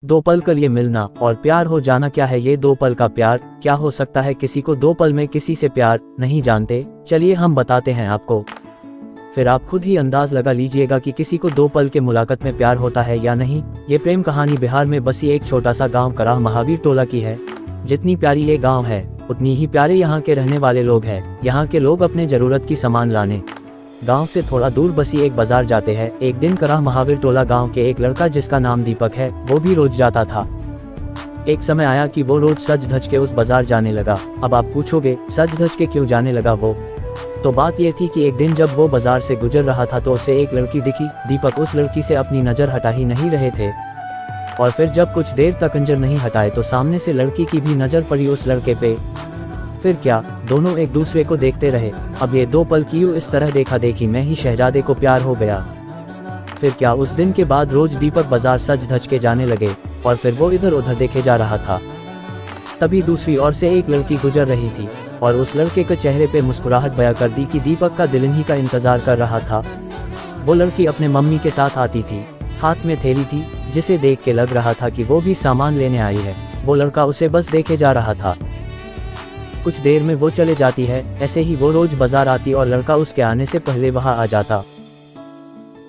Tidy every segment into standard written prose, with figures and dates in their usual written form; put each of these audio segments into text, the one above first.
दो पल के लिए मिलना और प्यार हो जाना, क्या है ये दो पल का प्यार? क्या हो सकता है किसी को दो पल में किसी से प्यार? नहीं जानते? चलिए हम बताते हैं आपको, फिर आप खुद ही अंदाज लगा लीजिएगा कि किसी को दो पल के मुलाकात में प्यार होता है या नहीं। ये प्रेम कहानी बिहार में बसी एक छोटा सा गांव कराह महावीर टोला की है। जितनी प्यारी ये गांव है उतनी ही प्यारे यहाँ के रहने वाले लोग हैं। यहाँ के लोग अपने जरूरत की सामान लाने गांव से थोड़ा दूर बसी एक बाजार जाते हैं। एक दिन कराह महावीर टोला गांव के एक लड़का जिसका नाम दीपक है, वो भी रोज जाता था। एक समय आया कि वो रोज सज धज के उस बाजार जाने लगा। अब आप पूछोगे सज धज के क्यों जाने लगा वो? तो बात ये थी कि एक दिन जब वो बाजार से गुजर रहा था तो उसे एक लड़की दिखी। दीपक उस लड़की से अपनी नज़र हटा ही नहीं रहे थे और फिर जब कुछ देर तक नजर नहीं हटाए तो सामने से लड़की की भी नज़र पड़ी उस लड़के पे। फिर क्या, दोनों एक दूसरे को देखते रहे। अब ये दो पल क्यों इस तरह देखा देखी में ही शहजादे को प्यार हो गया। फिर क्या, उस दिन के बाद रोज दीपक बाजार सज धज के जाने लगे और फिर वो इधर उधर देखे जा रहा था। तभी दूसरी ओर से एक लड़की गुजर रही थी और उस लड़के के चेहरे पे मुस्कुराहट बयां कर दी कि दीपक का दिल इन्हीं का इंतजार कर रहा था। वो लड़की अपने मम्मी के साथ आती थी, हाथ में थैली थी जिसे देख के लग रहा था कि वो भी सामान लेने आई है। वो लड़का उसे बस देखे जा रहा था। कुछ देर में वो चले जाती है। ऐसे ही वो रोज बाजार आती और लड़का उसके आने से पहले वहां आ जाता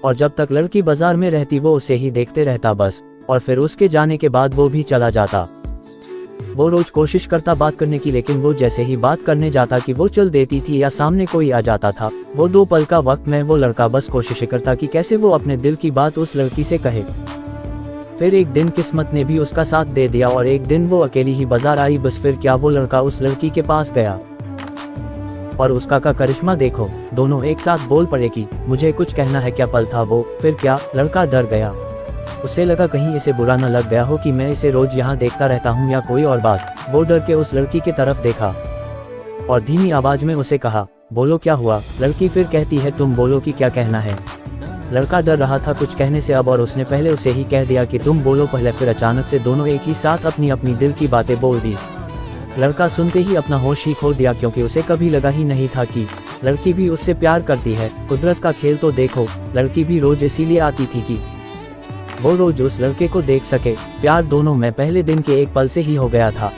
और जब तक लड़की बाजार में रहती वो उसे ही देखते रहता बस। और फिर उसके जाने के बाद वो भी चला जाता। वो रोज कोशिश करता बात करने की, लेकिन वो जैसे ही बात करने जाता कि वो चल देती थी या सामने कोई आ जाता था। वो दो पल का वक्त में वो लड़का बस कोशिश करता कि कैसे वो अपने दिल की बात उस लड़की से कहे। फिर एक दिन किस्मत ने भी उसका साथ दे दिया और एक दिन वो अकेली ही बाजार आई बस। फिर क्या, वो लड़का उस लड़की के पास गया और उसका का करिश्मा देखो, दोनों एक साथ बोल पड़े कि मुझे कुछ कहना है। क्या पल था वो। फिर क्या, लड़का डर गया। उसे लगा कहीं इसे बुरा न लग गया हो कि मैं इसे रोज यहाँ देखता रहता हूँ या कोई और बात। वो डर के उस लड़की की तरफ देखा और धीमी आवाज में उसे कहा, बोलो क्या हुआ? लड़की फिर कहती है, तुम बोलो कि क्या कहना है। लड़का डर रहा था कुछ कहने से अब और उसने पहले उसे ही कह दिया कि तुम बोलो पहले। फिर अचानक से दोनों एक ही साथ अपनी अपनी दिल की बातें बोल दी। लड़का सुनते ही अपना होश ही खो दिया क्योंकि उसे कभी लगा ही नहीं था कि लड़की भी उससे प्यार करती है। कुदरत का खेल तो देखो, लड़की भी रोज इसीलिए आती थी कि वो रोज उस लड़के को देख सके। प्यार दोनों में पहले दिन के एक पल से ही हो गया था,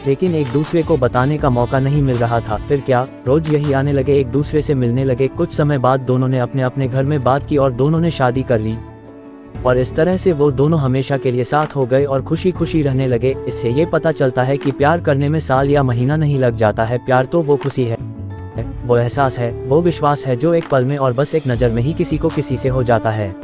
लेकिन एक दूसरे को बताने का मौका नहीं मिल रहा था। फिर क्या, रोज यही आने लगे, एक दूसरे से मिलने लगे। कुछ समय बाद दोनों ने अपने अपने घर में बात की और दोनों ने शादी कर ली और इस तरह से वो दोनों हमेशा के लिए साथ हो गए और खुशी खुशी रहने लगे। इससे ये पता चलता है कि प्यार करने में साल या महीना नहीं लग जाता है। प्यार तो वो खुशी है, वो एहसास है, वो विश्वास है जो एक पल में और बस एक नज़र में ही किसी को किसी से हो जाता है।